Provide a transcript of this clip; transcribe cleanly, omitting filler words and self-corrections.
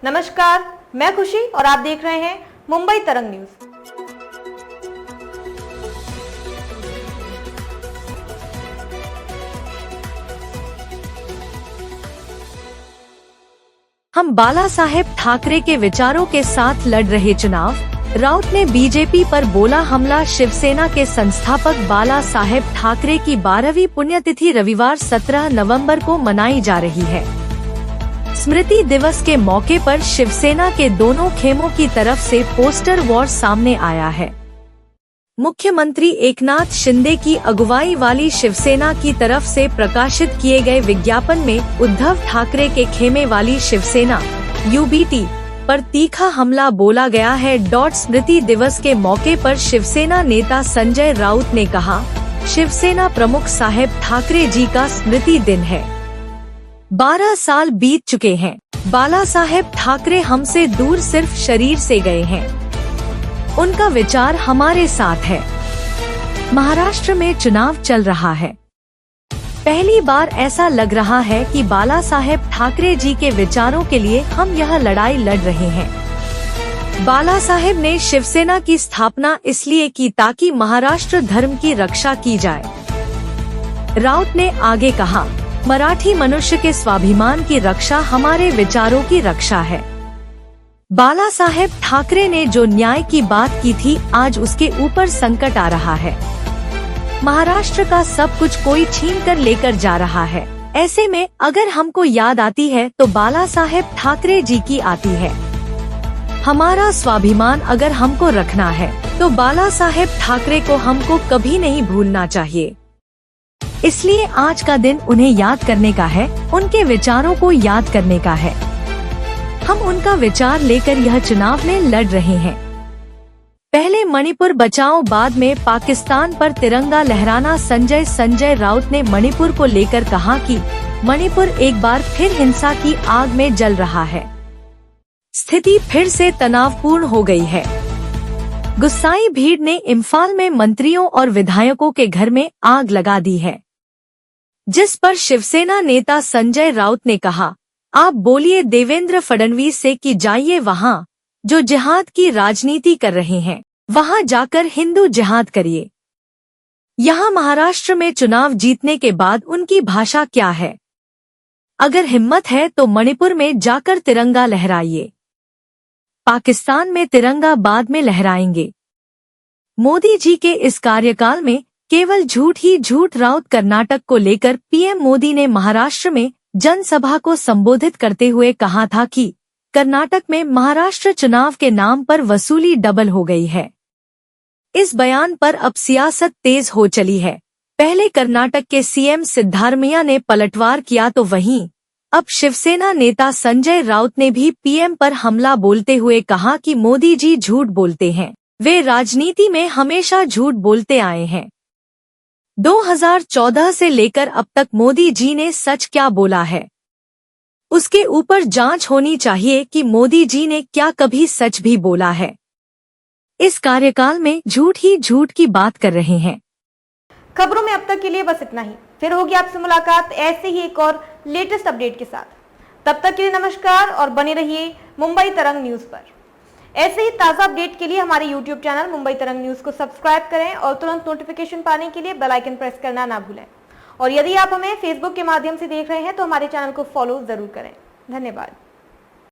नमस्कार, मैं खुशी और आप देख रहे हैं मुंबई तरंग न्यूज। हम बाला साहेब ठाकरे के विचारों के साथ लड़ रहे चुनाव। राउत ने बीजेपी पर बोला हमला। शिवसेना के संस्थापक बाला साहेब ठाकरे की 12वीं पुण्यतिथि रविवार 17 नवंबर को मनाई जा रही है। स्मृति दिवस के मौके पर शिवसेना के दोनों खेमों की तरफ से पोस्टर वॉर सामने आया है। मुख्यमंत्री एकनाथ शिंदे की अगुवाई वाली शिवसेना की तरफ से प्रकाशित किए गए विज्ञापन में उद्धव ठाकरे के खेमे वाली शिवसेना (UBT) पर तीखा हमला बोला गया है। स्मृति दिवस के मौके पर शिवसेना नेता संजय राउत ने कहा, शिवसेना प्रमुख साहेब ठाकरे जी का स्मृति दिन है। 12 साल बीत चुके हैं। बाला साहेब ठाकरे हमसे दूर सिर्फ शरीर से गए हैं। उनका विचार हमारे साथ है। महाराष्ट्र में चुनाव चल रहा है। पहली बार ऐसा लग रहा है कि बाला साहेब ठाकरे जी के विचारों के लिए हम यह लड़ाई लड़ रहे हैं। बाला साहेब ने शिवसेना की स्थापना इसलिए की ताकि महाराष्ट्र धर्म की रक्षा की जाए। राउत ने आगे कहा, मराठी मनुष्य के स्वाभिमान की रक्षा हमारे विचारों की रक्षा है। बाला साहेब ठाकरे ने जो न्याय की बात की थी, आज उसके ऊपर संकट आ रहा है। महाराष्ट्र का सब कुछ कोई छीन कर लेकर जा रहा है। ऐसे में अगर हमको याद आती है तो बाला साहेब ठाकरे जी की आती है। हमारा स्वाभिमान अगर हमको रखना है तो बाला साहेब ठाकरे को हमको कभी नहीं भूलना चाहिए। इसलिए आज का दिन उन्हें याद करने का है, उनके विचारों को याद करने का है। हम उनका विचार लेकर यह चुनाव में लड़ रहे हैं। पहले मणिपुर बचाओ, बाद में पाकिस्तान पर तिरंगा लहराना। संजय राउत ने मणिपुर को लेकर कहा कि मणिपुर एक बार फिर हिंसा की आग में जल रहा है। स्थिति फिर से तनावपूर्ण हो गई है। गुस्साई भीड़ ने इम्फाल में मंत्रियों और विधायकों के घर में आग लगा दी है, जिस पर शिवसेना नेता संजय राउत ने कहा, आप बोलिए देवेंद्र फडणवीस से कि जाइए वहाँ जो जिहाद की राजनीति कर रहे हैं, वहाँ जाकर हिंदू जिहाद करिए। यहाँ महाराष्ट्र में चुनाव जीतने के बाद उनकी भाषा क्या है? अगर हिम्मत है तो मणिपुर में जाकर तिरंगा लहराइए। पाकिस्तान में तिरंगा बाद में लहराएंगे। मोदी जी के इस कार्यकाल में केवल झूठ ही झूठ। राउत कर्नाटक को लेकर पीएम मोदी ने महाराष्ट्र में जनसभा को संबोधित करते हुए कहा था कि कर्नाटक में महाराष्ट्र चुनाव के नाम पर वसूली डबल हो गई है। इस बयान पर अब सियासत तेज हो चली है। पहले कर्नाटक के सीएम सिद्धारमैया ने पलटवार किया तो वहीं अब शिवसेना नेता संजय राउत ने भी पीएम पर हमला बोलते हुए कहा कि मोदी जी झूठ बोलते हैं। वे राजनीति में हमेशा झूठ बोलते आए हैं। 2014 से लेकर अब तक मोदी जी ने सच क्या बोला है, उसके ऊपर जांच होनी चाहिए कि मोदी जी ने क्या कभी सच भी बोला है। इस कार्यकाल में झूठ ही झूठ की बात कर रहे हैं। खबरों में अब तक के लिए बस इतना ही। फिर होगी आपसे मुलाकात ऐसे ही एक और लेटेस्ट अपडेट के साथ। तब तक के लिए नमस्कार और बने रहिए मुंबई तरंग न्यूज पर। ऐसे ही ताज़ा अपडेट के लिए हमारे YouTube चैनल मुंबई तरंग न्यूज को सब्सक्राइब करें और तुरंत नोटिफिकेशन पाने के लिए बेल आइकन प्रेस करना ना भूलें। और यदि आप हमें फेसबुक के माध्यम से देख रहे हैं तो हमारे चैनल को फॉलो जरूर करें। धन्यवाद।